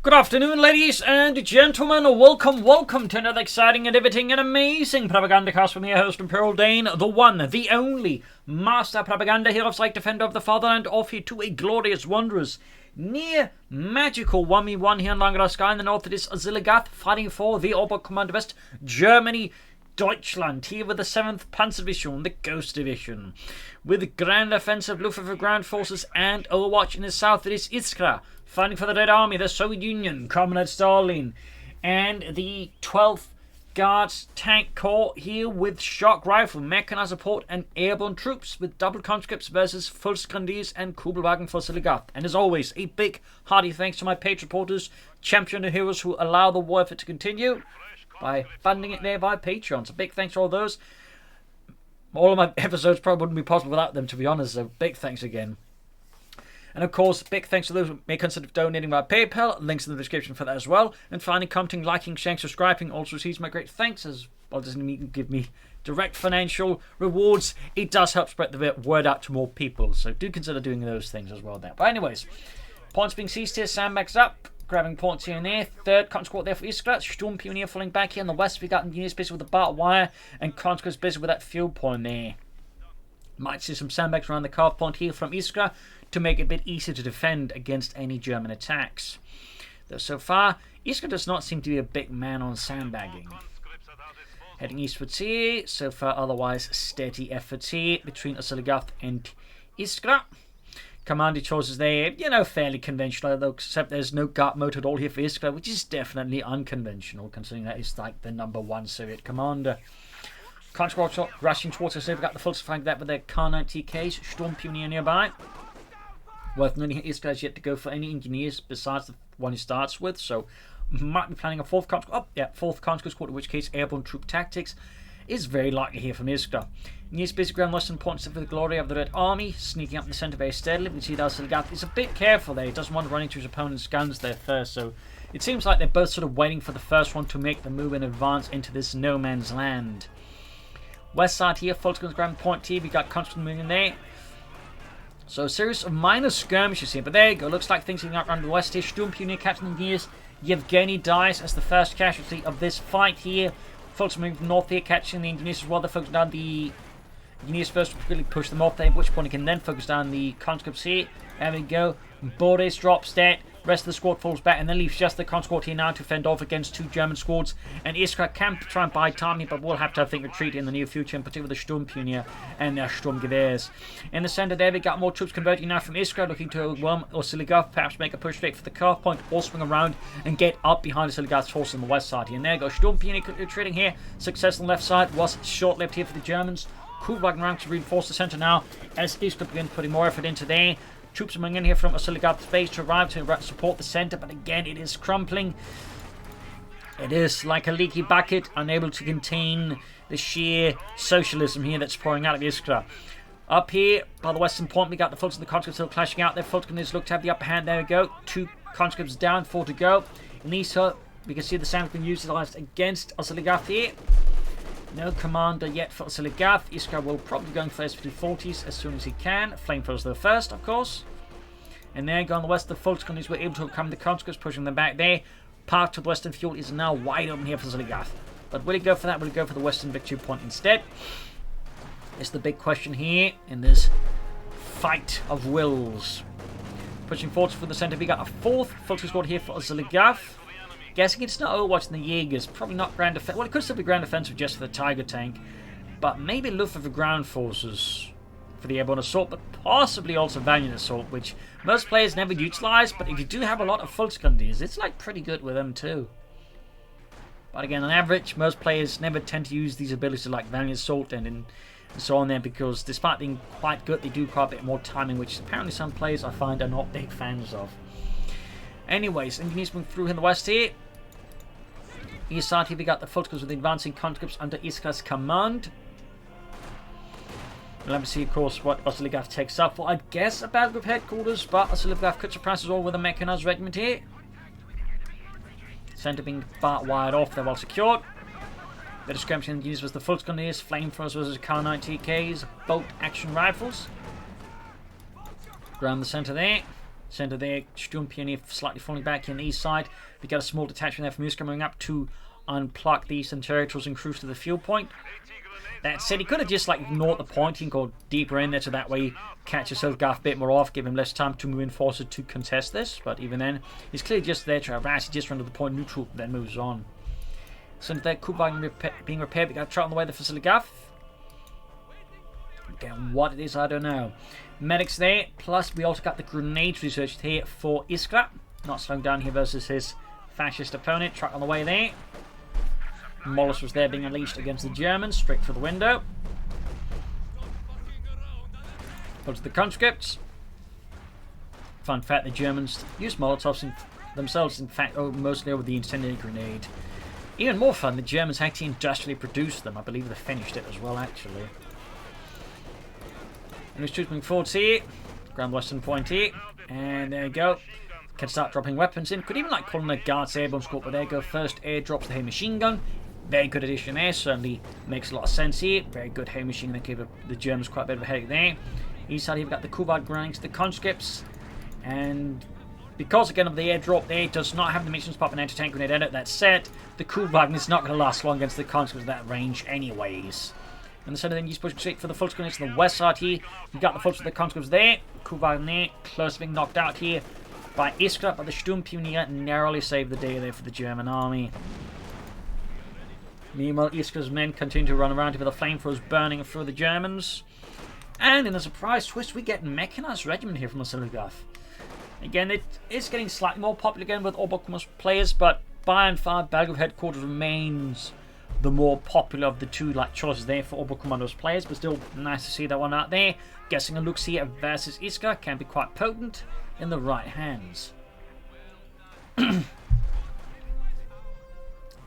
Good afternoon, ladies and gentlemen. Welcome to another exciting and riveting and amazing Propagandacast from your host, Imperial Dane, the one, the only master propaganda hero, like defender of the fatherland, off here to a glorious, wondrous, near magical 1v1 here in Langraskaya in the north. It is Oziligath fighting for the Airborne Command West, Germany, Deutschland, here with the 7th Panzer Division, the Ghost Division. With the Grand Offensive Luftwaffe Ground Forces and Overwatch in the south, it is Iskra fighting for the Red Army, the Soviet Union, Comrade Stalin, and the 12th Guards Tank Corps here with shock rifle, mechanized support, and airborne troops with double conscripts versus Volksgrenadiers and Kubelwagen for Oziligath. And as always, a big hearty thanks to my page reporters, champion heroes who allow the war effort to continue by funding it there via Patreon. So big thanks to all those. All of my episodes probably wouldn't be possible without them, to be honest, so big thanks again. And of course, big thanks to those who may consider donating via PayPal. Links in the description for that as well. And finally, commenting, liking, sharing, subscribing also receives my great thanks, as well as doesn't give me direct financial rewards. It does help spread the word out to more people, so do consider doing those things as well there. But anyways, points being seized here, sandbags up. Grabbing points here and there. Third conscript there for Iskra. Sturm Pioneer falling back here on the west. We got engineers busy with the barbed wire, and conscripts busy with that fuel point there. Might see some sandbags around the carve point here from Iskra to make it a bit easier to defend against any German attacks. Though so far, Iskra does not seem to be a big man on sandbagging. Heading eastwards here. So far, otherwise, steady efforts here between Oziligath and Iskra. Commander choices there, fairly conventional, though, except there's no guard mode at all here for Iskra, which is definitely unconventional, considering that is like the #1 Soviet commander. Conscripts rushing towards us, they've got the full flank that with their Coh2 TKs, Sturm Pioneer nearby. Worth noting, Iskra has yet to go for any engineers besides the one he starts with, so might be planning a fourth conscript squad, in which case airborne troop tactics is very likely here from Iskra. Near basic ground western points for the glory of the Red Army, sneaking up in the centre very steadily. We can see that Oziligath is a bit careful there. He doesn't want to run into his opponent's guns there first, so it seems like they're both sort of waiting for the first one to make the move and advance into this no man's land. West side here, Volksgren's Grand Point here, we got constant moving there. So a series of minor skirmishes here, but there you go. Looks like things are going up around the west here. Sturm Pioneer captain engineers Yevgeny dies as the first casualty of this fight here. Folks moving from north here, catching the engineers as well. They're focused on the engineers first to really push them off there, at which point you can then focus on the conscripts here. There we go. Boris drops dead. Rest of the squad falls back, and then leaves just the conscript here now to fend off against two German squads. And Iskra can try and buy time here, but will have to, I think, retreat in the near future, in particular the Sturm Pioneer and their Sturmgewehrs. In the centre there, we got more troops converging now from Iskra, looking to overwhelm Oziligath, perhaps make a push straight for the carve point, or swing around and get up behind Oziligath's force on the west side here. And there goes Sturm Pioneer retreating here. Success on the left side was short-lived here for the Germans. Kubelwagen ranks to reinforce the centre now, as Iskra begins putting more effort into there. Troops are coming in here from Oziligath's base to arrive to support the centre, but again it is crumpling. It is like a leaky bucket, unable to contain the sheer socialism here that's pouring out of Iskra. Up here, by the western point, we got the Fulton and the conscripts still clashing out there. Fulton is looked to have the upper hand. There we go. 2 conscripts down, 4 to go. In Iskra, we can see the sound being utilised against Oziligath here. No commander yet for Oziligath. Iskra will probably be going for SVT-40s as soon as he can. Flamethrowers though first, of course. And there, going on the west, the Volksgrenadiers were able to overcome the conscripts, pushing them back there. Path to the western field is now wide open here for Oziligath. But will he go for that? Will he go for the western victory point instead? It's the big question here in this fight of wills. Pushing forward for the centre, we got a 4th Volksgrenadier squad here for Oziligath. Guessing it's not Overwatch and the Jaegers, probably not Grand Defense. Well, it could still be Grand Defensive just for the Tiger tank, but maybe Luftwaffe Ground Forces for the Airborne Assault, but possibly also Valiant Assault, which most players never utilize, but if you do have a lot of Volksgrenadiers, it's like pretty good with them too. But again, on average, most players never tend to use these abilities like Valiant Assault and so on there, because despite being quite good, they do require a bit more timing, which apparently some players I find are not big fans of. Anyways, engineers moving through in the west here. East side here we got the Volksgrenadiers with the advancing conscripts under Iskra's command. We'll have to see, of course, what Oziligath takes up for. I'd guess a battle group headquarters, but Oziligath could surprise us all with a mechanized regiment here. Centre being wired off, they're well secured. The description used was the Volksgrenadiers, flamethrowers versus Coh2 TKs, bolt action rifles. Ground the centre there. Centre there, Sturmpioneer slightly falling back in the east side. We got a small detachment there from Iskra moving up to unplug the eastern territories and cruise to the fuel point. That said, he could have just like ignored the point. He can go deeper in there so that way catch Oziligath a bit more off, give him less time to move in forces to contest this. But even then, he's clearly just there to harass. He just run to the point neutral, then moves on. So there, Kubag being repaired. We got a truck on the way there for Oziligath. Again, what it is, I don't know. Medics there, plus we also got the grenades researched here for Iskra. Not slowing down here versus his fascist opponent. Truck on the way there. Mollis was there being unleashed against the Germans, straight for the window. Go to the conscripts. Fun fact, the Germans used Molotovs themselves, in fact, mostly over the incendiary grenade. Even more fun, the Germans actually industrially produced them. I believe they finished it as well, actually. And he's shooting forwards here. Ground western point here. And there you go. Can start dropping weapons in. Could even like pull in a Guards Airborne squad, but there you go. First airdrops the heavy machine gun. Very good addition there. Certainly makes a lot of sense here. Very good heavy machine gun. Gave the Germans quite a bit of a headache there. East side here we've got the Kubag Ground, the conscripts. And because again of the airdrop there, it does not have the missions pop an anti-tank grenade in it. That said, the Kubag is not going to last long against the conscripts at that range anyways. And the center then he's pushing straight for the full screen to the west side here. You've got the full of the conscripts there. Kubag there, close to being knocked out here by Iskra, but the Sturmpioneer narrowly saved the day there for the German army. Meanwhile, Iskra's men continue to run around here with the flamethrowers burning through the Germans. And in a surprise twist, we get mechanized regiment here from Oziligath. Again, it is getting slightly more popular again with Oberkommers players, but by and far, Belgrade Headquarters remains the more popular of the two choices there for Oberkommandos players, but still nice to see that one out there. Guessing a looks here versus Iskra can be quite potent in the right hands.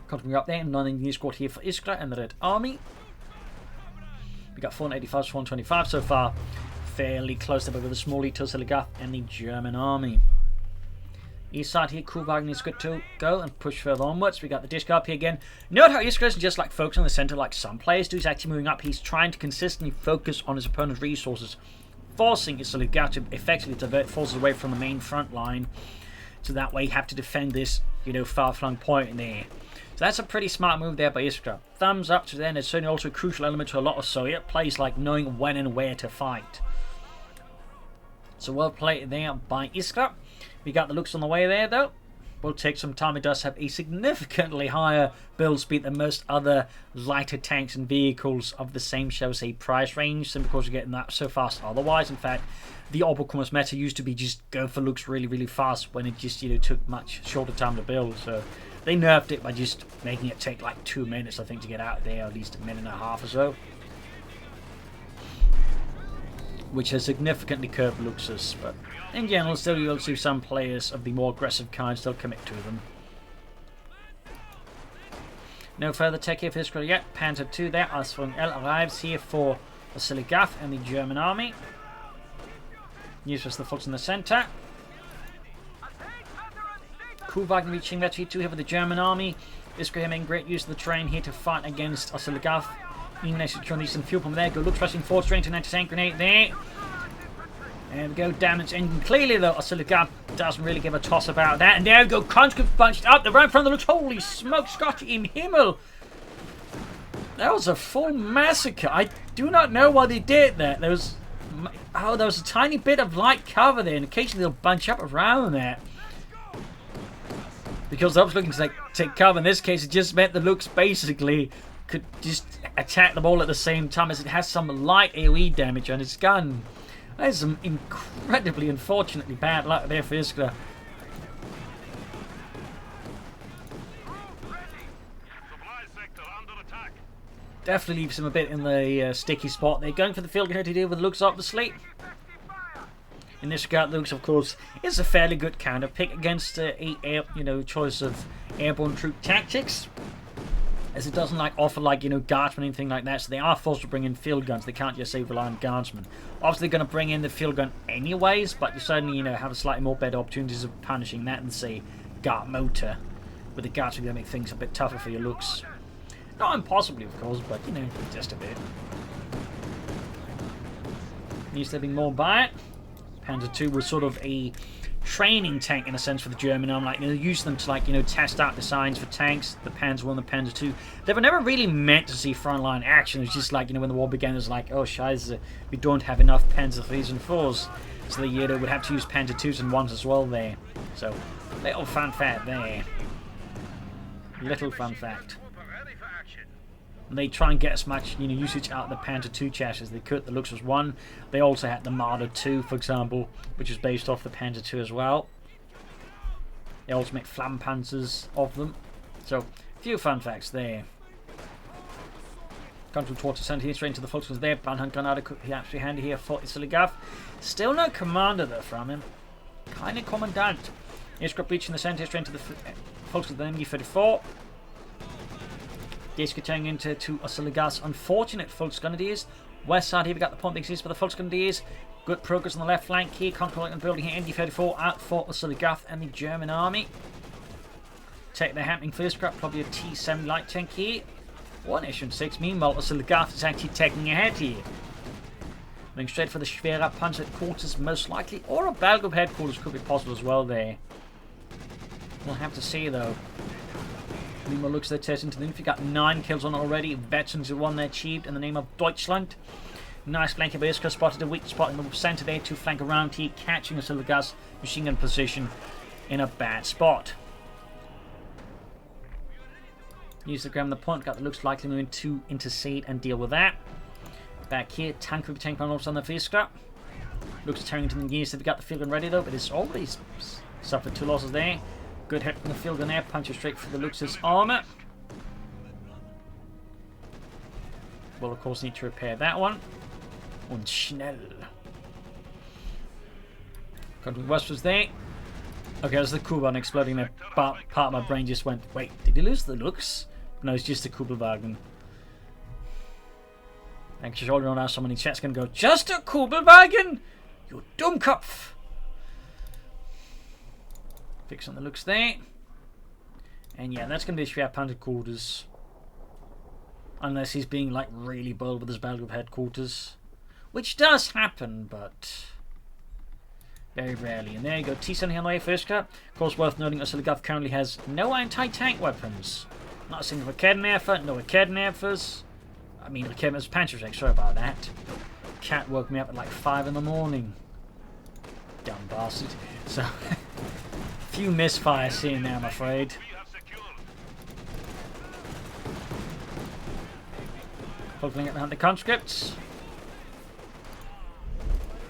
Continuing up there, non-English squad here for Iskra and the Red Army. We got 485 to 125 so far. Fairly close to with the small lead to Oziligath and the German army. East side here, Kubag is good to go and push further onwards. We got the disc up here again. Note how Iskra isn't just like focusing on the center like some players do. He's actually moving up. He's trying to consistently focus on his opponent's resources, forcing Oziligath to effectively divert forces away from the main front line. So that way you have to defend this, far-flung point in there. So that's a pretty smart move there by Iskra. Thumbs up to then. It's certainly also a crucial element to a lot of Soviet plays, like knowing when and where to fight. So well played there by Iskra. We got the looks on the way there though. Will take some time. It does have a significantly higher build speed than most other lighter tanks and vehicles of the same, shall we say, price range, simply because you're getting that so fast otherwise. In fact, the Oberkommers meta used to be just go for looks really, really fast when it just took much shorter time to build. So they nerfed it by just making it take like 2 minutes, I think, to get out there, at least a minute and a half or so. Which has significantly curved looks, but in general, still you'll see some players of the more aggressive kind still commit to them. No further tech here for Iskra yet. Panzer II there. Asfung L arrives here for Oziligath and the German army. Uses the foot in the center. Kubag reaching that T2 here for the German army. Iskra making great use of the train here to fight against Oziligath. Even securing some fuel from there. Go look pressing forward straight into an anti-tank grenade there. There we go, damage engine. Clearly though, Oziligath doesn't really give a toss about that. And there we go, conscripts bunched up. They're right in front of the looks. Holy smoke, Scott im Himmel. That was a full massacre. I do not know why they did that. There was a tiny bit of light cover there, and occasionally they'll bunch up around that. Because I was looking to take cover. In this case, it just meant the looks basically could just attack them all at the same time, as it has some light AoE damage on its gun. That is some incredibly, unfortunately bad luck there for Iskra. Definitely leaves him a bit in the sticky spot. They're going for the field grenade to deal with looks, obviously. In this regard, looks, of course, is a fairly good counter pick against a choice of airborne troop tactics, as it doesn't offer guardsmen or anything like that. So they are forced to bring in field guns. They can't just say rely on guardsmen. Obviously, they're going to bring in the field gun anyways, but you certainly have a slightly more better opportunities of punishing that than say guard motor. With the guardsmen, going to make things a bit tougher for your looks. Not impossibly, of course, but just a bit. Needs to be more by it. Panzer II was sort of a training tank in a sense for the German army. Like, use them to, like, test out designs for tanks, the Panzer I, the Panzer II. They were never really meant to see frontline action. It was just like, when the war began, it was like, oh scheiße, we don't have enough Panzer IIIs and IVs. So they would have to use Panzer IIs and Is as well there. So, little fun fact there. Little fun fact. They try and get as much usage out of the Panzer II chassis as they could. The Lux was one. They also had the Marder II, for example, which is based off the Panzer II as well. They also make Flampanzers of them. So, a few fun facts there. Control towards the centre here, straight into the Volkskriegs there. Brandhandgranate could be actually handy here for Oziligath. Still no commander though from him. Kind of commandant. Iskra breaching the centre, straight into the Volkskriegs, the MG34. Iskra turning into Oziligath's unfortunate Volksgrenadiers. West side here we got the point that exists for the Volksgrenadiers. Good progress on the left flank here, controlling and building here. MG34 out for Oziligath and the German army. Take the happening for Iskra, probably a T-70 light tank here. 1-6. Meanwhile, Oziligath is actually taking ahead here. Going straight for the Schwerer Punch headquarters, most likely, or a battle group headquarters could be possible as well there. We'll have to see though. Meanwhile, looks their test into the inf. Got 9 kills on it already. Veterans are one there achieved in the name of Deutschland. Nice flanking by Iskra, spotted a weak spot in the centre there to flank around here, catching Oziligath's machine gun position in a bad spot. Use the ground the point, got the looks likely moving to intercede and deal with that. Back here, tank will be taking on also on the Iskra. Looks turning into the gears. They've got the field gun ready though, but it's already suffered 2 losses there. Good hit from the field gun there, punches straight through the Lux's armour. We'll of course need to repair that one. Und schnell. Country West was there. Okay, there's the Kuban exploding there. Part of my brain just went, wait, did he lose the Lux? No, it's just the Kubelwagen. Thanks for holding on now. Someone in chat's going to go, just a Kubelwagen? You Dummkopf! Fix on the Lux there. And yeah, that's going to be Schwerpanzer quarters. Unless he's being like really bold with his battle group headquarters. Which does happen, but very rarely. And there you go, T-70 on the way for Iskra. Of course, worth noting, Oziligath currently has no anti-tank weapons. Not a single Raketenwerfer, no Raketenwerfers. I mean, Raketenwerfers, Panzerjets, sorry about that. Cat woke me up at like 5 in the morning. Dumb bastard. So, a few misfires here now, I'm afraid. Hopefully get behind the conscripts.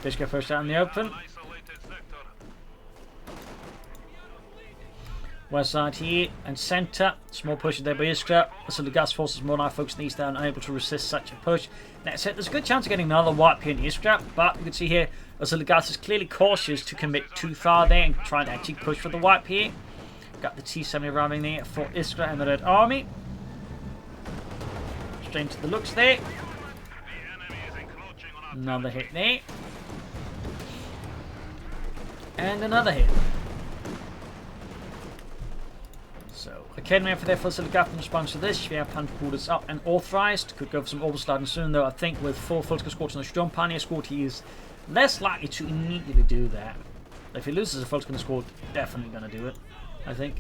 Iskra first out in the open. West side here and centre. Small push there by Iskra. Oziligath's forces more now focused on the east. They are unable to resist such a push. That's it. There's a good chance of getting another wipe here in Iskra, but you can see here Oziligath is clearly cautious to commit too far there and trying to actually push for the wipe here. Got the T-70 arriving there for Iskra and the Red Army. Straight into the Lux there. Another hit there. And another hit. So, Raketenwerfer for their Oziligath in response to this. Schwerpanzer quarters up and authorized. Could go for some oversliding soon, though. I think with 4 Volkskriegs squads on the Sturmpioneer squad, he is less likely to immediately do that. If he loses a Volkskriegs squad, definitely going to do it, I think.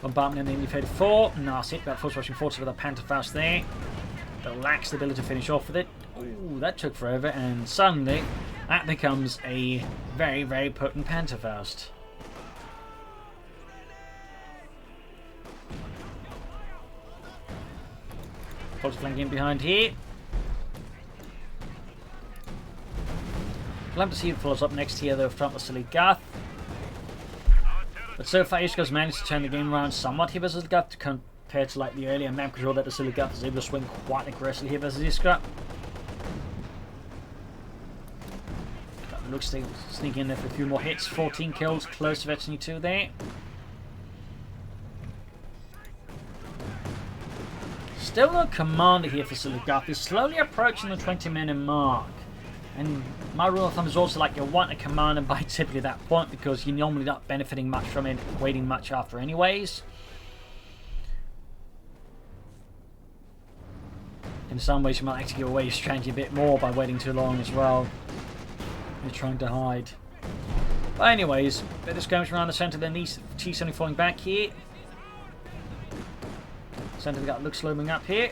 Bombardment in the MG34. Nice hit. That force rushing forces with a Panzerfaust there. But lacks the ability to finish off with it. Ooh, that took forever, and suddenly that becomes a very, very potent Panzerfaust. Folks flanking behind here. We'll have to see who follows up next here, though, from Oziligath. But so far, Iska's managed to turn the game around somewhat here versus Oziligath compared to like the earlier map control that Oziligath is able to swing quite aggressively here versus Iskra. Looks to sneak in there for a few more hits. 14 kills, close to Veteran 2 there. Still no commander here for Oziligath. He's slowly approaching the 20-minute mark. And my rule of thumb is also like you want a commander by typically that point because you're normally not benefiting much from it, waiting much after anyways. In some ways, you might actually give away your strategy a bit more by waiting too long as well. You're trying to hide. But anyways, bit of skirmish around the centre, then these T-70 falling back here. Centre of the gut looks looming up here.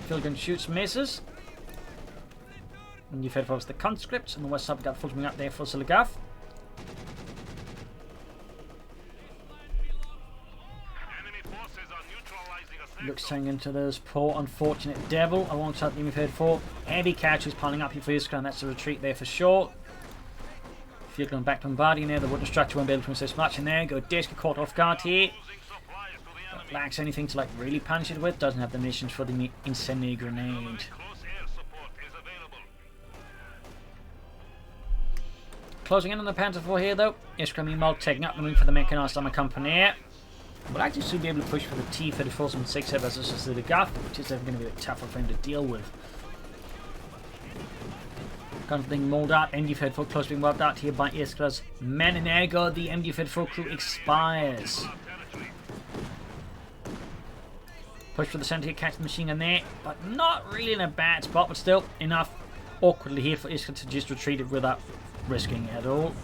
Field gun shoots, misses. And you've heard folks the conscripts. On the west side, we've got the coming up there for Oziligath. Looks turning into those poor unfortunate devil alongside the Third 4. Heavy catches piling up here for Iskra, and that's a retreat there for sure. Field gun back to bombarding there. The wooden structure won't be able to assist much in there. Go Deska caught off guard here. But lacks anything to like really punish it with. Doesn't have the munitions for the incendiary grenade. Closing in on the Panther 4 here though. Iskra meanwhile taking up the move for the mechanized armor company. We'll actually soon be able to push for the T-34 and 6 versus Oziligath, which is going to be a bit tougher for him to deal with. Kind of thing mauled out, MD-34 close being wiped out here by Iskra's men, and there go the MD-34 crew expires. Push for the centre here, catch the machine gun there, but not really in a bad spot, but still enough awkwardly here for Iskra to just retreat it without risking at all.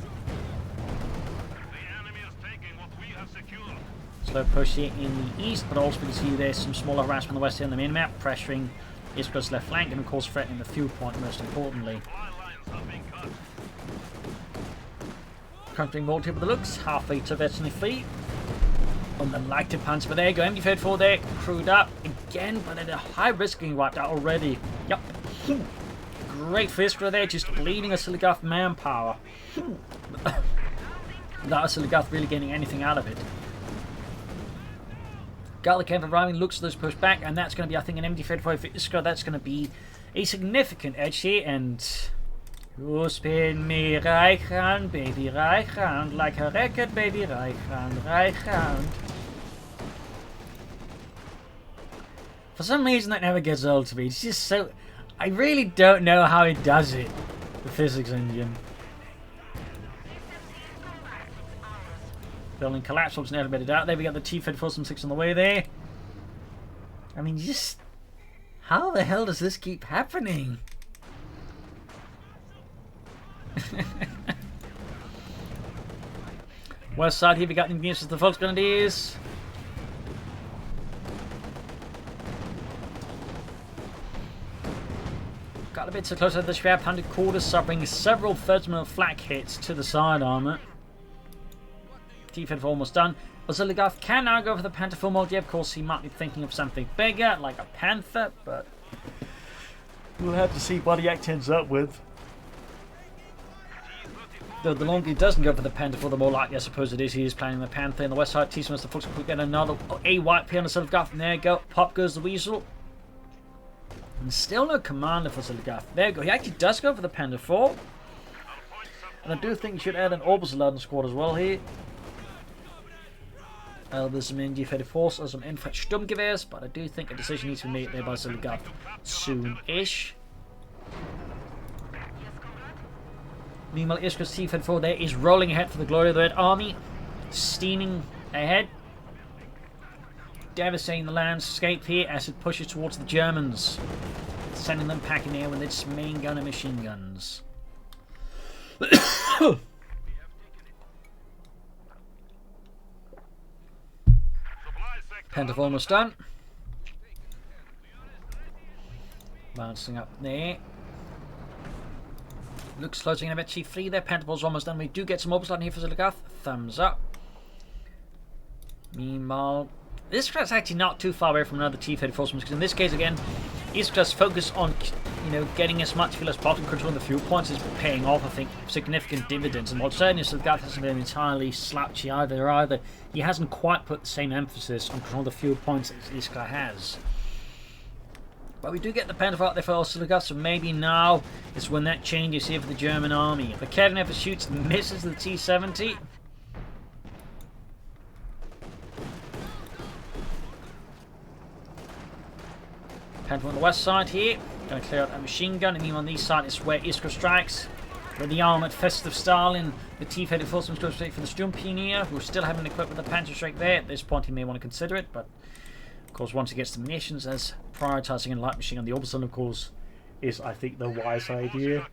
Slow push here in the east, but also we can see there's some smaller harassment on the west here on the main map, pressuring Iskra's left flank and of course threatening the fuel point most importantly. Countering more here with the looks, halfway to veteran fleet. Unlike to punch, but there you go, MD-34 there, crewed up again, but at a high risk being wiped out already. Yep. Great for Iskra there, just bleeding Oziligath manpower. Without Oziligath really getting anything out of it. Garlic Camp arriving, looks to those push back, and that's going to be, I think, an MD-34 for Iskra. That's going to be a significant edge here, and you spin me right round, baby, right round, like a record, baby, right round, right round. For some reason, that never gets old to me. It's just so... I really don't know how it does it, the physics engine. Building collapse, was never bedded out. There we got the T-34 and 6 on the way there. I mean, just... how the hell does this keep happening? West side here, we got the Venus the Volksgrenadiers. Got a bit too close to the Schwer 100 quarters, suffering several 30mm flak hits to the side armor. T-34 almost done. Oziligath can now go for the Panther 4 mode. Yeah, of course, he might be thinking of something bigger, like a Panther, but we'll have to see what he actually ends up with. Though the longer he doesn't go for the Panther 4, the more likely I suppose it is he is planning the Panther. In the west side, T-Smith the Fox will get another white P on the Oziligath, and there you go. Pop goes the Weasel. And still no commander for Oziligath. There you go. He actually does go for the Panther 4. And I do think he should add an Orbis squad as well here. There's some MD-34s or some Infant Sturmgewehrs, but I do think a decision needs to be made there by Oziligath soon-ish. Meanwhile, Iskra's T-34 there is rolling ahead for the glory of the Red Army, steaming ahead, devastating the landscape here as it pushes towards the Germans, sending them packing there with its main gun and machine guns. Panther almost done. Bouncing up there. Looks closing in a bit. T3 there. Panther's almost done. We do get some Orbis here for Oziligath. Thumbs up. Meanwhile, this is actually not too far away from another T-34 because in this case again, Iskra's focus on getting as much fuel as possible, controlling the fuel points is paying off. I think significant dividends, and while certainly Oziligath hasn't been entirely slouchy either, he hasn't quite put the same emphasis on controlling the fuel points as Iskra has. But we do get the Panther out there for Oziligath, so maybe now is when that changes here for the German army. If the Kevin ever shoots and misses the T-70. Panther on the west side here. Going to clear out a machine gun, and even on the east side is where Iskra strikes. With the armoured festive style in the T-headed forces go straight for the Sturmpioneer, who still haven't equipped with the Panzerstrike there. At this point he may want to consider it, but of course once he gets the munitions, as prioritising a light machine on the Oberson of course is I think the wise idea.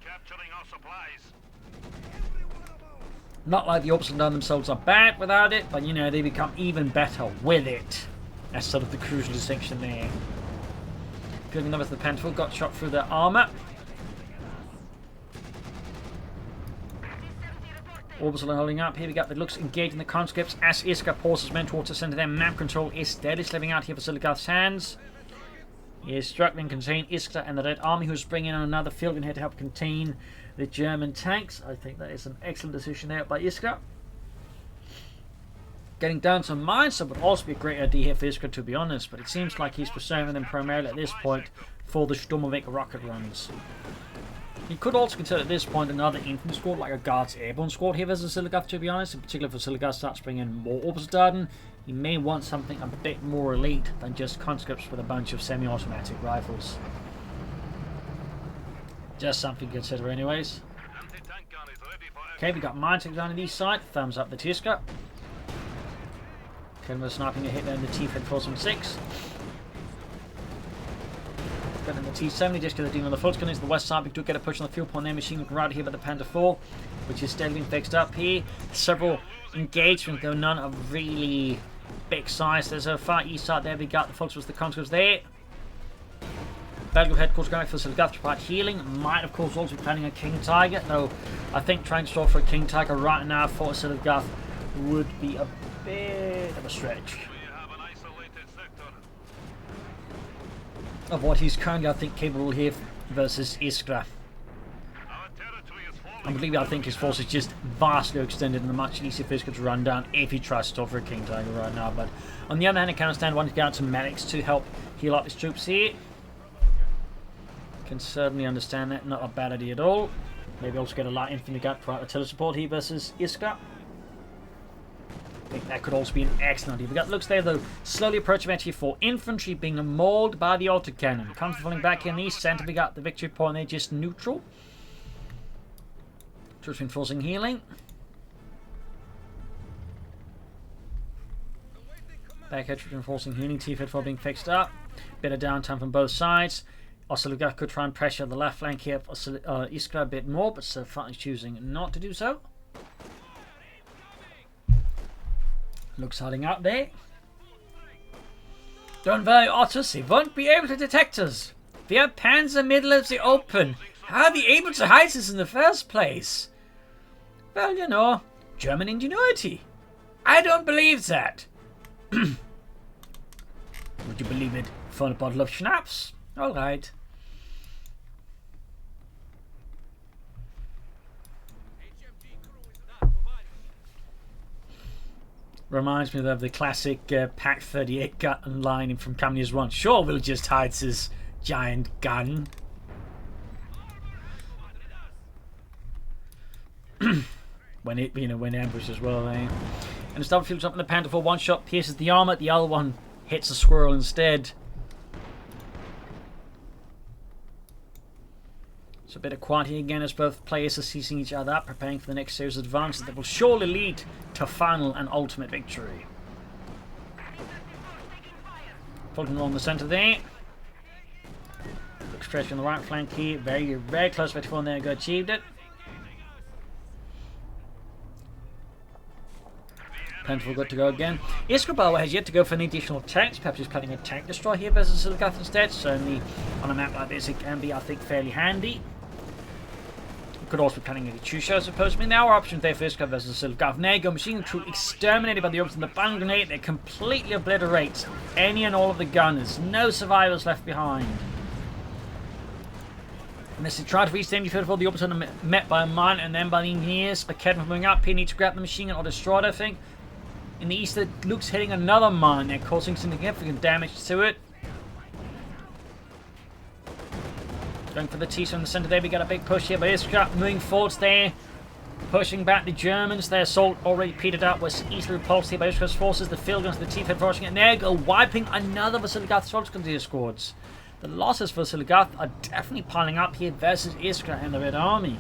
Not like the Oberson themselves are bad without it, but you know, they become even better with it. That's sort of the crucial distinction there. Fielding numbers of the Panther got shot through their armour. Orbison holding up. Here we got the looks engaging the conscripts as Iskra pulls his men towards the centre there. Map control is steadily slipping out here for Oziligath's hands. He is struggling to contain Iskra and the Red Army, who's bringing in another field here to help contain the German tanks. I think that is an excellent decision there by Iskra. Getting down some mines, that would also be a great idea here for Iskra, to be honest, but it seems like he's pursuing them primarily at this point for the Sturmweg rocket runs. He could also consider at this point another infantry squad, like a Guards Airborne squad here versus Oziligath, to be honest. In particular, if Oziligath starts bringing in more Oberstaden, he may want something a bit more elite than just conscripts with a bunch of semi-automatic rifles. Just something to consider anyways. Okay, we got mine tanks down on the east side. Thumbs up the Iskra. Okay, we're sniping a hit there in the T-Fed 476. But in the T-70, just because they're dealing with the foot gunners, the west side, we do get a push on the fuel point there. Machine gun right here by the Panther 4, which is steadily being fixed up here. Several engagements going on of really big size. There's a far east side there. We got the folks with the conscripts there. Belgrade headquarters going for Oziligath to provide healing. Might, of course, also be planning a King Tiger, though I think trying to stall for a King Tiger right now for Oziligath would be a bit of a stretch. Of what he's currently, I think, capable here versus Iskra. I believe I think his force is just vastly extended and much easier for Iskra to run down if he tries to stop for a King Tiger right now. But on the other hand, I can understand wanting to get out some medics to help heal up his troops here. Can certainly understand that. Not a bad idea at all. Maybe also get a light infantry gun for artillery support here versus Iskra. I think that could also be an excellent idea. We got looks there though, slowly approaching actually for infantry being mauled by the autocannon. Comes falling back here in the east center. We got the victory point there, just neutral. Troops enforcing healing. Back here, troops enforcing healing. T-Fed 4 being fixed up. Bit of downtime from both sides. Oziligath could try and pressure the left flank here for Iskra a bit more, but so far he's choosing not to do so. Looks hiding out there. Don't worry, Otters, he won't be able to detect us. We have Panzer middle of the open. How are we able to hide this in the first place? Well, you know, German ingenuity. I don't believe that. Would you believe it for a bottle of schnapps? Alright. Reminds me of the classic Pack 38 gun line from Communist 1. Sure, we'll just hide this giant gun. when ambushed as well, eh? And the Starfield fields up in the Panther 4. One shot pierces the armor, the other one hits the squirrel instead. So a bit of quiet here again as both players are seizing each other up, preparing for the next series of advances that will surely lead to final and ultimate victory. Fulton along the centre there. Looks stretched on the right flank here. Very, very close to 54 there. Go achieved it. Plentiful good to go again. Iskra has yet to go for any additional tanks. Perhaps he's planning a tank destroy here versus Oziligath instead. Certainly on a map like this it can be, I think, fairly handy. Could also be planning a Chusha, I suppose. I mean, there are options there for Iskra versus Oziligath. Nego machine troop exterminated by the Orbs and the Bang Grenade. They completely obliterate any and all of the gunners. No survivors left behind. Unless they try to reach the enemy field before the Orbs are met by a mine and then by the engineers. But Kedman moving up here, need to grab the machine gun or destroy it, I think. In the east, Luke's hitting another mine. They're causing significant damage to it. Going for the T-Star in the centre there. We got a big push here by Iskra. Moving forwards there. Pushing back the Germans. Their assault already petered out. Was easily repulsed here by Iskra's forces. The field guns, the T-Fed forcing it. And there go, wiping another of Oziligath's Solskjaer squads. The losses for Oziligath are definitely piling up here versus Iskra and the Red Army.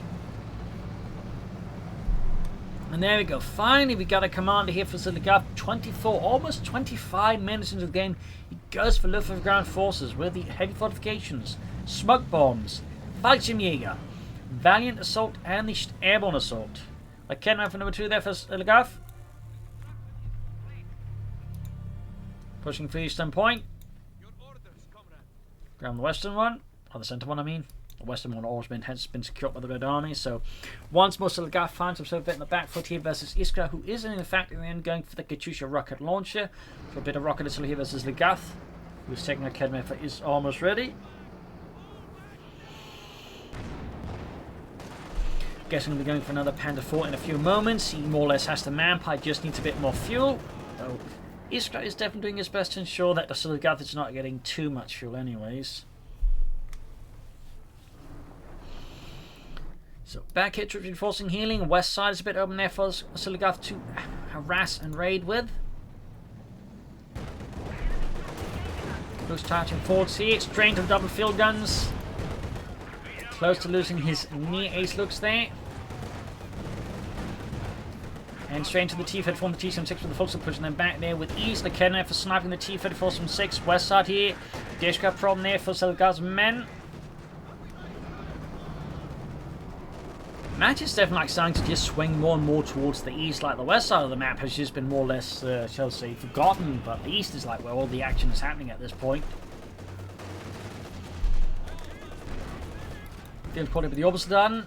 And there we go. Finally, we got a commander here for Oziligath. 24, almost 25 minutes into the game. He goes for Luftwaffe Ground forces with the heavy fortifications, smoke bombs, Fallschirmjäger, Valiant Assault, and the Airborne Assault. Like Kenman for number 2 there for Oziligath. Pushing for Eastern Point. Ground the Western one, or the centre one I mean. The Western one has been secured by the Red Army, so once more Oziligath finds himself a bit in the back foot here versus Iskra, who is in fact in the end going for the Coh2 rocket launcher. For a bit of rocket artillery here versus Oziligath, who's taking a Kedme for is almost ready. Guessing we'll be going for another Panther 4 in a few moments. He more or less has the manpower, just needs a bit more fuel. Though Iskra is definitely doing his best to ensure that the Oziligath is not getting too much fuel anyways. So back here, troops reinforcing healing. West side is a bit open there for Oziligath to harass and raid with. Looks charging forwards here. Strain to the double field guns. Close to losing his near ace looks there. And straight into the T-Fed from the T-76 with the full still pushing them back there with ease. The Kedner for sniping the T-34 from 6. West side here. Iskra problem there for Oziligath's men. Match is definitely starting to just swing more and more towards the east, like the west side of the map has just been more or less, shall I say, forgotten, but the east is like where all the action is happening at this point. Field quality with the opposite done.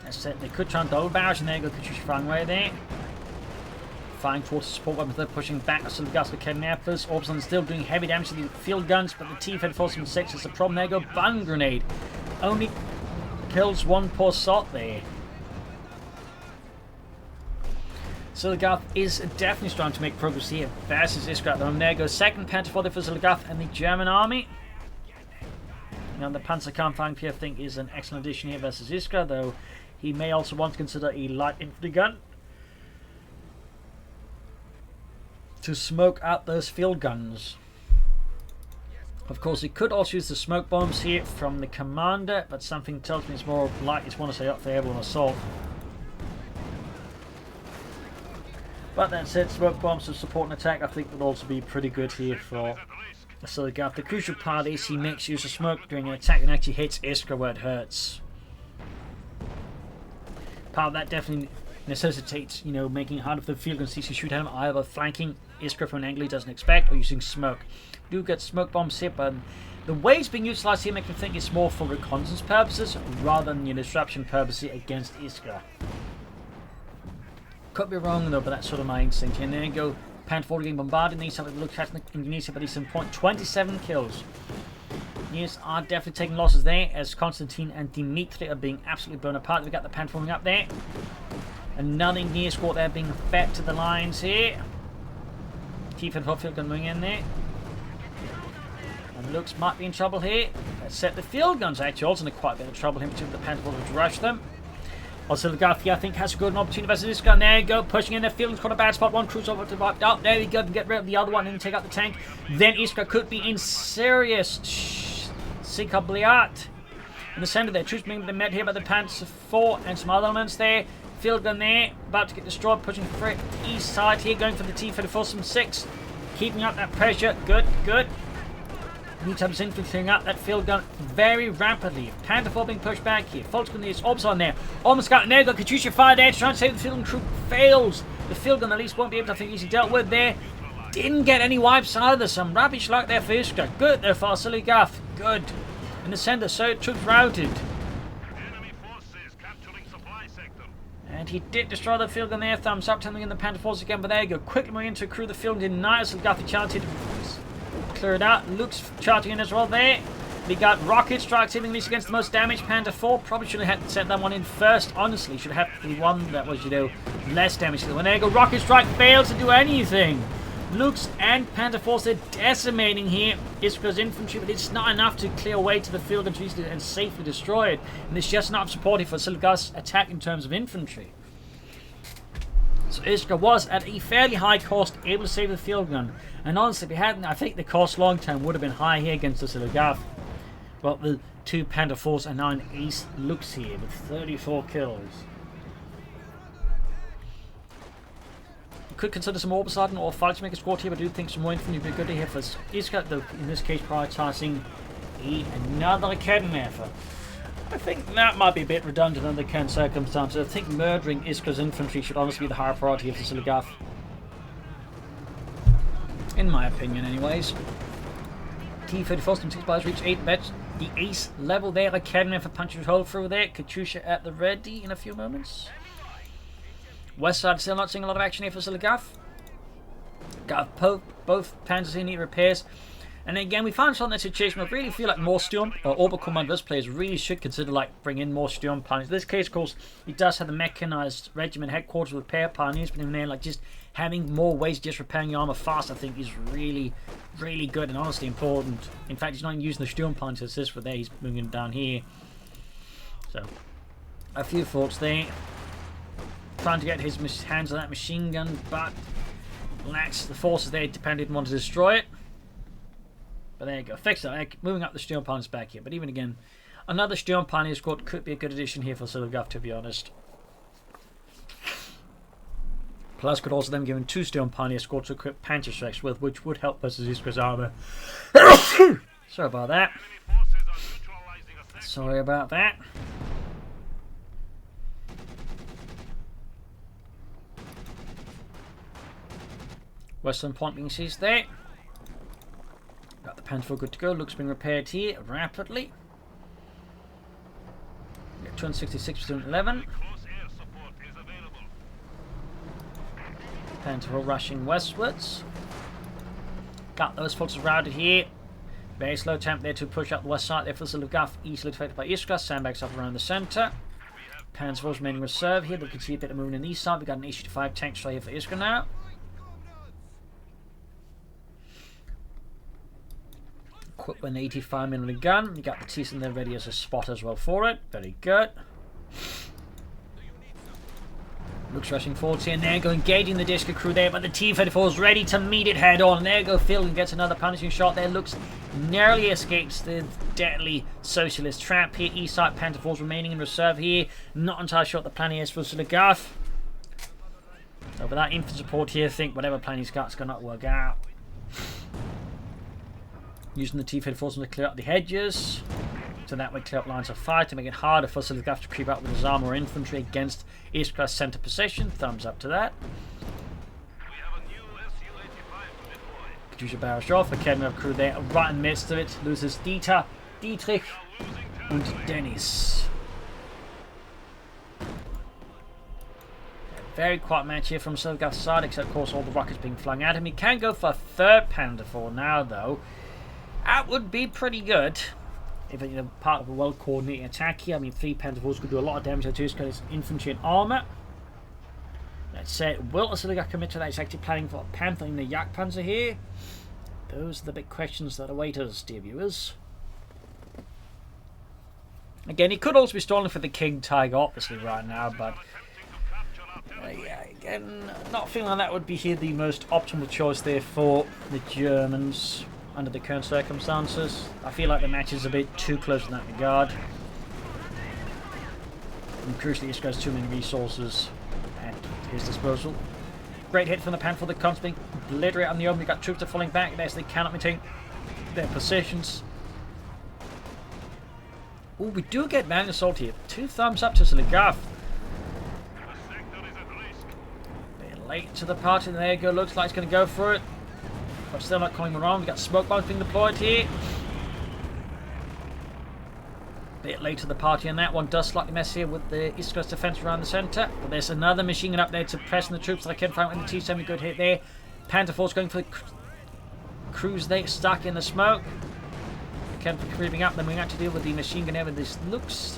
That's it, they could try and double barrage, and there you go, Coh2 flying away there. Flying towards the support weapons, they're pushing back to Oziligath with Kednappers. Orbison still doing heavy damage to the field guns, but the T-34 from 6 is the problem. There you go, bun grenade. Only kills one poor sot there. Oziligath is definitely starting to make progress here versus Iskra. There goes second Panther for Oziligath and the German army. Now the Panzerkampfwagen I think is an excellent addition here versus Iskra, though he may also want to consider a light infantry gun to smoke out those field guns. Of course, he could also use the smoke bombs here from the commander, but something tells me it's more likely to want to stay up for airborne assault. But that said, smoke bombs to support an attack I think would also be pretty good here for Oziligath. The crucial part is he makes use of smoke during an attack and actually hits Iskra where it hurts. Part of that definitely necessitates, you know, making it harder for the field guns to shoot at him, either flanking Iskra from an angle he doesn't expect or using smoke. You do get smoke bombs here, but the way it's being utilized here makes me think it's more for reconnaissance purposes rather than disruption purposes against Iskra. Could be wrong though, but that's sort of my instinct. And there you go, Panther 4 getting bombarded. Needs to look at Indonesia, but he's some point 27 kills. Yes, are definitely taking losses there as Konstantin and Dimitri are being absolutely blown apart. We got the Panther forming up there. Another near squad there being fed to the lines here. T-54 field gun moving in there. And looks might be in trouble here. Let's set the field guns actually also in quite a bit of trouble here between the Panther to rush them. Oziligath, I think, has a good opportunity versus this gun. There you go, pushing in the field. It's got a bad spot. One cruiser over to wipe out. There we go, get rid of the other one and take out the tank. Then Iskra could be in serious Sikabliat. In the center there, troops being met here by the Panther 4 and some other elements there. Field gun there, about to get destroyed, pushing for east side here, going for the T-34 from 6. Keeping up that pressure. Good, good. Need to have his infantry clearing up that field gun very rapidly. Panther 4 being pushed back here. Fault's gun is orbs on there. Almost got there. Got Coh2 fire there to try and save the field gun. Troop fails. The field gun at least won't be able to think easily dealt with there. Didn't get any wipes either. Some rubbish luck there for Iskra. Good there for Oziligath. Good. In the center, so troops routed. Enemy forces capturing supply sector. And he did destroy the field gun there. Thumbs up, telling in the Panther 4s again. But there you go. Quickly moving into crew the field. Denied Oziligath charted. Clear it out. Luke's charging in as well there. We got rocket strikes hitting these against the most damaged Panther 4. Probably should have had sent that one in first, honestly. Should have had the one that was, you know, less damage. When there you go, rocket strike fails to do anything. Luke's and Panther 4s are decimating here. Iskra's infantry, but it's not enough to clear away to the field and safely destroy it. And it's just not supportive for Oziligath's attack in terms of infantry. So Iskra was at a fairly high cost able to save the field gun. And honestly, if he hadn't, I think the cost long term would have been high here against Oziligath. Well, the 2 Panther 4s and 9 ace looks here with 34 kills. could consider some oversight or fight to make a squad here, but I do think some more infantry would be good to have for Iskra, though in this case prioritising another cannon effort. I think that might be a bit redundant under the current circumstances. I think murdering Iskra's infantry should honestly be the higher priority of the Oziligath. In my opinion, anyways. T-34 and 6 bars reach 8 bets. The ace level there. A cannon effort punches hole through there. Katyusha at the ready in a few moments. West side still not seeing a lot of action here for Oziligath. Got both panzers here need repairs. And again, we found something in that situation. I really feel like more Sturm or Oberkommanders players really should consider like bring in more Sturm pioneers. In this case, of course, he does have the mechanized regiment headquarters with repair pioneers, but in there, like just having more ways of just repairing your armor fast, I think is really, really good and honestly important. In fact, he's not even using the Sturm pioneers to assist with there. He's moving it down here. So, a few thoughts there. Trying to get his hands on that machine gun, but lacks the forces there dependent on to destroy it. But there you go, fix it. Moving up the Sturm Pioneers back here. But even again, another Sturm Pioneer squad could be a good addition here for Oziligath, to be honest. Plus, could also then give him 2 Sturm Pioneer squads to equip Panzerschrecks with, which would help versus Iskra's armor. Sorry about that. Sorry about that. Western point being seized there. Got the Panther good to go. Looks being repaired here rapidly. 266 to 11. Panther rushing westwards. Got those forces routed here. Very slow attempt there to push up the west side there for Oziligath, easily defended by Iskra. Sandbags up around the centre. Panzer force remaining reserve here. We can see a bit of movement in the east side. We've got an H-85 tank straight here for Iskra now. Equipped with an 85mm gun. You got the T's in there ready as a spot as well for it. Very good. Looks rushing forwards here and there, go engaging the Iskra crew there, but the T-34 is ready to meet it head on. There go Phil and gets another punishing shot there. Looks narrowly escapes the deadly socialist trap here. East side Panther force remaining in reserve here. Not entirely sure what the plan is for Oziligath. So without infantry support here, I think whatever plan he's got is going to work out. Using the T-34 to clear up the hedges, so that way clear up lines of fire to make it harder for Oziligath to creep up with his armor or infantry against Iskra's centre position. Thumbs up to that. Katyusha barrels off. The Kedmov crew there right in the midst of it. Loses Dieter, Dietrich and Dennis. Very quiet match here from Oziligath's side, except of course all the rockets being flung at him. He can go for a third Panther 4 now though. That would be pretty good if it's part of a well-coordinated attack here. I mean, 3 Panther 4s could do a lot of damage to Iskra's infantry and armour. That said, will Oziligath commit to that? He's actually planning for a Panther in the Yak Panzer here. Those are the big questions that await us, dear viewers. Again, he could also be stalling for the King Tiger, obviously, right now, but yeah, again, not feeling like that would be here the most optimal choice there for the Germans under the current circumstances. I feel like the match is a bit too close in that regard. And crucially, Iskra has too many resources at his disposal. Great hit from the Panther that comes being obliterated on the open. We've got troops that are falling back there, so they cannot maintain their positions. Oh, we do get man assault here. 2 thumbs up to Oziligath. They're late to the party, and there you go. Looks like it's going to go for it. But still not coming around. We've got smoke bombs being deployed here. Bit late to the party on that one. Does slightly mess here with the Iskra's defense around the centre. But there's another machine gun up there to press on the troops that I can find with the T-7. Good hit there. Panther Force going for the crews there, stuck in the smoke. Again for creeping up. Then we have to deal with the machine gun here with this looks.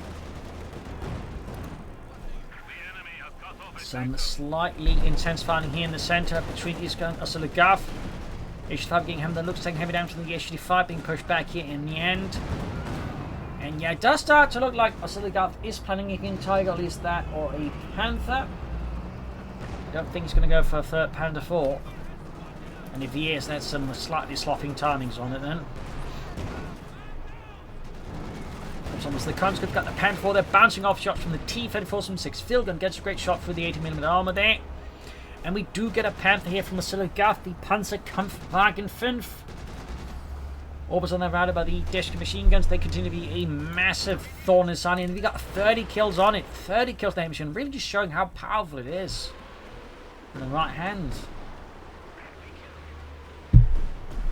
Some slightly intense fighting here in the centre between Iskra and Oziligath. H-5 getting him, the looks taking heavy damage from the H-5 being pushed back here in the end. And yeah, it does start to look like Oziligath is planning a King Tiger, at least that, or a Panther. I don't think he's going to go for a third Panther 4. And if he is, that's some slightly slopping timings on it then. It's almost the conscript, got the Panther 4 there, bouncing off shots from the T-34 from 6 field gun, gets a great shot through the 80mm armour there. And we do get a Panther here from Oziligath, the Panzerkampfwagen 5. Always on their routed by the Iskra machine guns. They continue to be a massive thorn in the side. And we got 30 kills on it. 30 kills on the machine. Really just showing how powerful it is. In the right hand.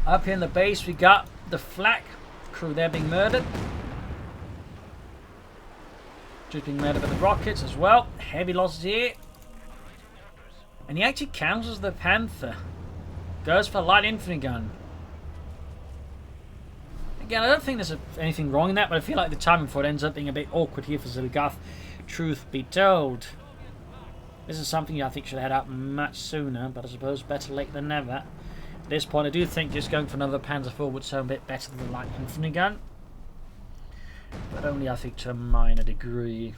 Up here in the base, we got the flak crew there being murdered. Just being murdered by the rockets as well. Heavy losses here. And he actually cancels the Panther. Goes for a light infantry gun. Again, I don't think there's anything wrong in that, but I feel like the timing for it ends up being a bit awkward here for Oziligath, truth be told. This is something I think should head out much sooner, but I suppose better late than never. At this point, I do think just going for another Panzer IV would sound a bit better than the light infantry gun. But only, I think, to a minor degree.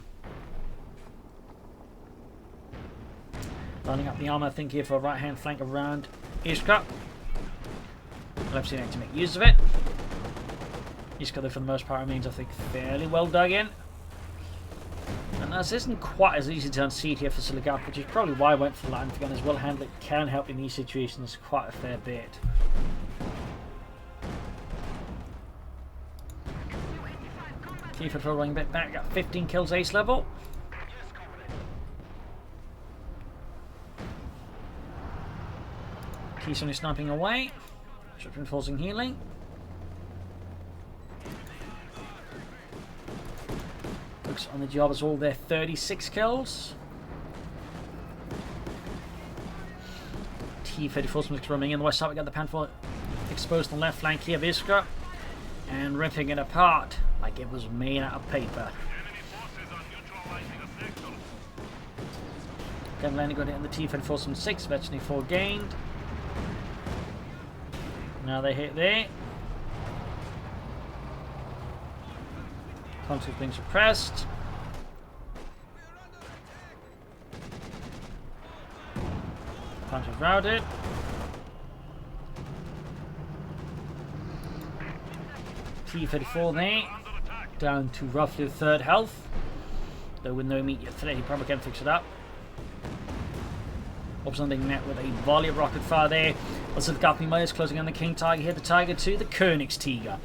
Lining up the armor, I think, here for a right-hand flank around Iskra. I'll have to make use of it. Iskra, though, for the most part, remains, I think, fairly well dug in. And this isn't quite as easy to unseat here for Oziligath, which is probably why I went for light infantry gun as well. Handle it can help in these situations quite a fair bit. Keep it rolling a bit back, got 15 kills ace level. Keys only sniping away. Short reinforcing healing. Looks on the job as all their 36 kills. T-34 running in the west side. We got the Panther exposed on the left flank here of Iskra. And ripping it apart like it was made out of paper. Again, landing got it in the T-34 6, virtually 4 gained. Now they hit there. Conflict being suppressed. Punch is routed. T-34 there. Down to roughly a third health. Though with no immediate threat, he probably can fix it up. Option being met with a volley of rocket fire there. Oziligath is closing on the King Tiger here. The Tiger to the Königstiger.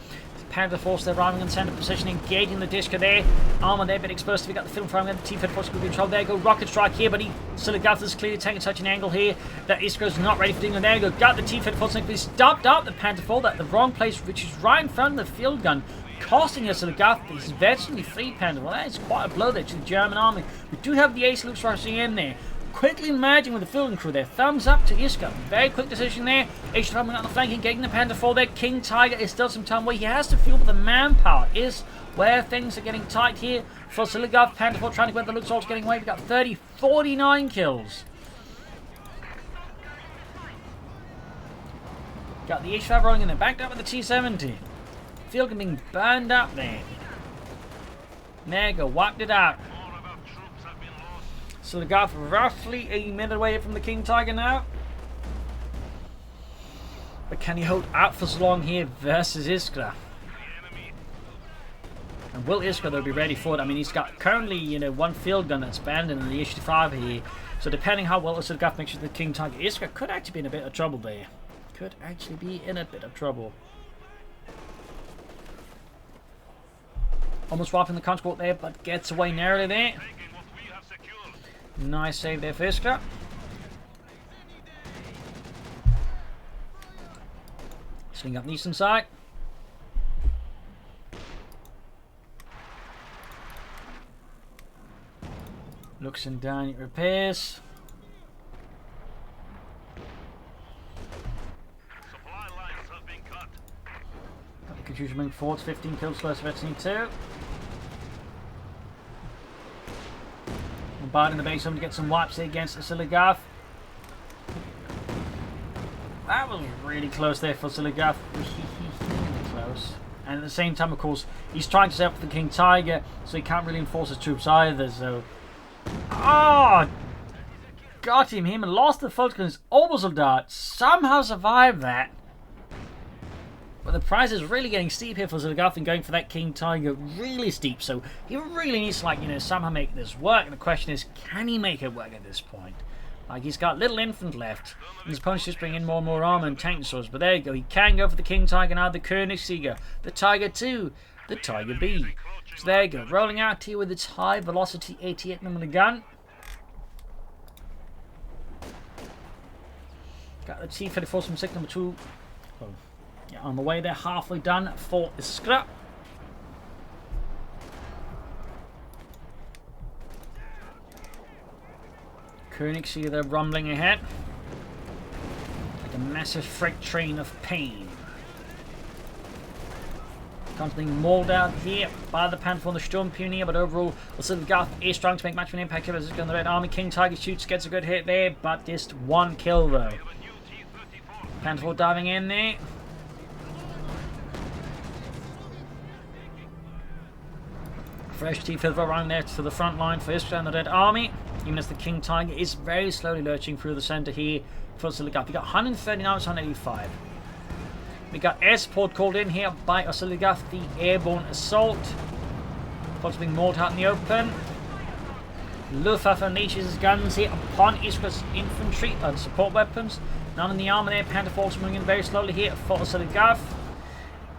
Panther force they're arriving in center position, engaging the Iskra there. Armor there, bit exposed. We got the film firing the T-34 force will be controlled. There go rocket strike here, but Oziligath is clearly taking such an angle here that Iskra's not ready for doing it. There go, got the T-34 force, but he stopped up the Panther 4 at the wrong place, which is right in front of the field gun, costing Oziligath his virtually free Panther. Well, that is quite a blow there to the German army. We do have the ace looks rushing in there. Quickly merging with the fielding crew there. Thumbs up to Iskra. Very quick decision there. H coming out the flank and getting the Panther 4 there. King Tiger is still some time away. He has to fuel, but the manpower is where things are getting tight here for Oziligath. Panther 4 trying to get the looks, getting away. We've got 49 kills. Got the H5 rolling in there. Backed up with the T-70. Field gun being burned up there. Mega wiped it out. Oziligath roughly a minute away from the King Tiger now. But can he hold out for so long here versus Iskra? And will Iskra though be ready for it? I mean, he's got currently, you know, one field gun that's banned in the H5 here. So depending how well Oziligath makes it the King Tiger, Iskra could actually be in a bit of trouble there. Could actually be in a bit of trouble. Almost wiping the conscript there, but gets away narrowly there. Nice save there for Iskra. Swing up the eastern side. Looks and down, it repairs. Supply lines have been cut. Got the confusion moving forwards, 15 kills less Veteran 2. Bombarding the base home to get some wipes there against Oziligath. That was really close there for Oziligath. Really close. And at the same time, of course, he's trying to set up the King Tiger, so he can't really enforce his troops either. So, oh, got him. Him and lost the focus. Oziligath somehow survived that. But the price is really getting steep here for Oziligath and going for that King Tiger really steep. So he really needs to, like, you know, somehow make this work. And the question is, can he make it work at this point? Like, he's got little infant left. And his opponent's just bringing in more and more armor and tank swords. But there you go. He can go for the King Tiger now. The Königsjäger. The Tiger 2. The Tiger B. So there you go. Rolling out here with its high velocity 88mm gun. Got the T-34 from sector number 2. Oh, yeah, on the way there. Halfway done for Iskra. Königsjäger there rumbling ahead. Like a massive freight train of pain. Constantly mauled out here by the Panther and the Sturmpionier, but overall, Oziligath is strong to make much of an impact here as on the Red Army. King Tiger shoots, gets a good hit there, but just one kill though. Panther diving in there. Fresh T-54 running there to the front line for Iskra and the Red Army. Even as the King Tiger is very slowly lurching through the center here for Oziligath. We got 139, 185. We got air support called in here by Oziligath, the Airborne Assault. Fox being mauled out in the open. Luftwaffe unleashes his guns here upon Iskra's infantry and support weapons. None in the armor there. Panther Force moving in very slowly here for Oziligath.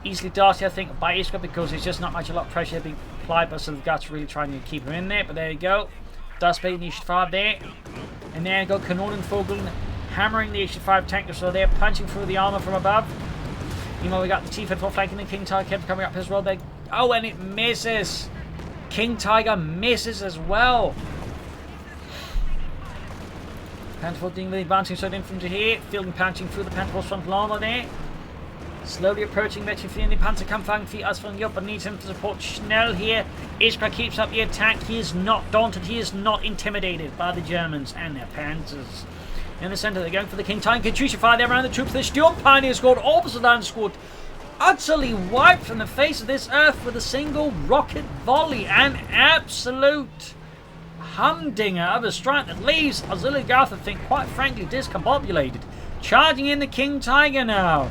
Easily darted, I think, by Iskra because there's just not much a lot of pressure being applied by Oziligath really trying to keep him in there. But there you go. Dust Bay the Ish-5 there. And there you go. Kanonenvogel hammering the Ish-5 tanker. So they're punching through the armor from above. Meanwhile, we got the T-54 flanking the King Tiger kept coming up as well. There. Oh, and it misses. King Tiger misses as well. Panther dealing with the advancing side infantry here. Fielding punching through the Panther frontal armor there. Slowly approaching Metcalfe in the Panzerkampfwagen für Asfalten, but needs him to support Schnell here. Iskra keeps up the attack. He is not daunted. He is not intimidated by the Germans and their panzers. In the center, they're going for the King Tiger. Katyusha fire there around the troops. The Sturmpionier scored. Obersadan scored. Utterly wiped from the face of this earth with a single rocket volley. An absolute humdinger of a strike that leaves Oziligath, I think, quite frankly, discombobulated. Charging in the King Tiger now.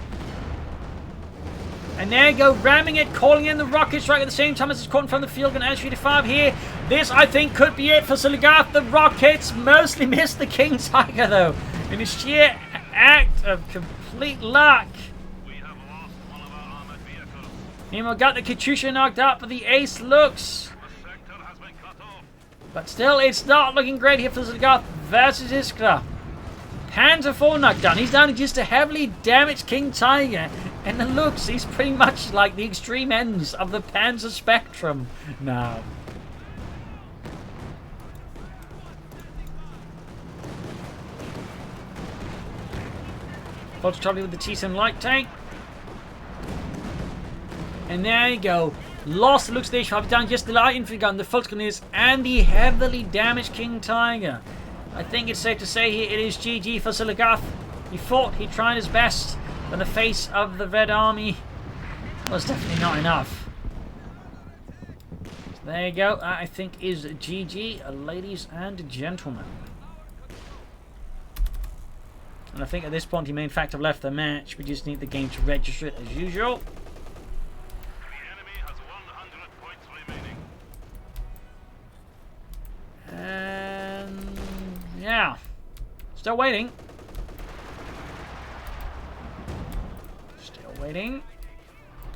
And there you go, ramming it, calling in the rocket strike at the same time as it's caught in front of the field gun L-35 here. This, I think, could be it for Oziligath. The rockets mostly missed the King Tiger, though. In a sheer act of complete luck. We have lost one of our armored vehicles. Meanwhile, got the Katyusha knocked out, but the ace looks. The sector has been cut off. But still, it's not looking great here for Oziligath versus Iskra. Panzer 4 knocked down. He's down to just a heavily damaged King Tiger. And the looks, he's pretty much like the extreme ends of the Panzer spectrum now. Fox Charlie with the T-7 light tank. And there you go. Lost the looks station. I've down just the light infantry gun, the Volkskanons, and the heavily damaged King Tiger. I think it's safe to say here it is GG for Oziligath. He fought, he tried his best, but the face of the Red Army was definitely not enough. So there you go. That, I think, is GG, ladies and gentlemen. And I think at this point he may in fact have left the match. We just need the game to register it as usual. The enemy has 100 points remaining. And yeah, still waiting. Still waiting.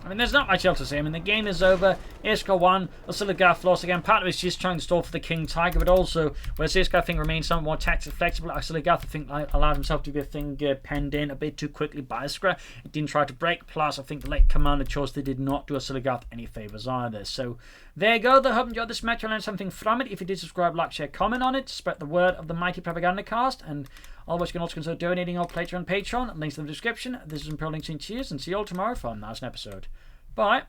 I mean, there's not much else to say. I mean, the game is over. Iskra won. Oziligath lost again. Part of it's just trying to stall for the King Tiger, but also, whereas Iskra, I think, remains somewhat more tactically flexible, Oziligath, I think, allowed himself to be, I think, penned in a bit too quickly by Iskra. It didn't try to break. Plus, I think the late commander chose they did not do Oziligath any favours either. So, there you go. I hope you enjoyed this match. I learned something from it. If you did, subscribe, like, share, comment on it. Spread the word of the mighty Propagandacast. And otherwise, you can also consider donating or pledging on Patreon. Links in the description. This is Imperial Links in Cheers, and see you all tomorrow for another episode. Bye.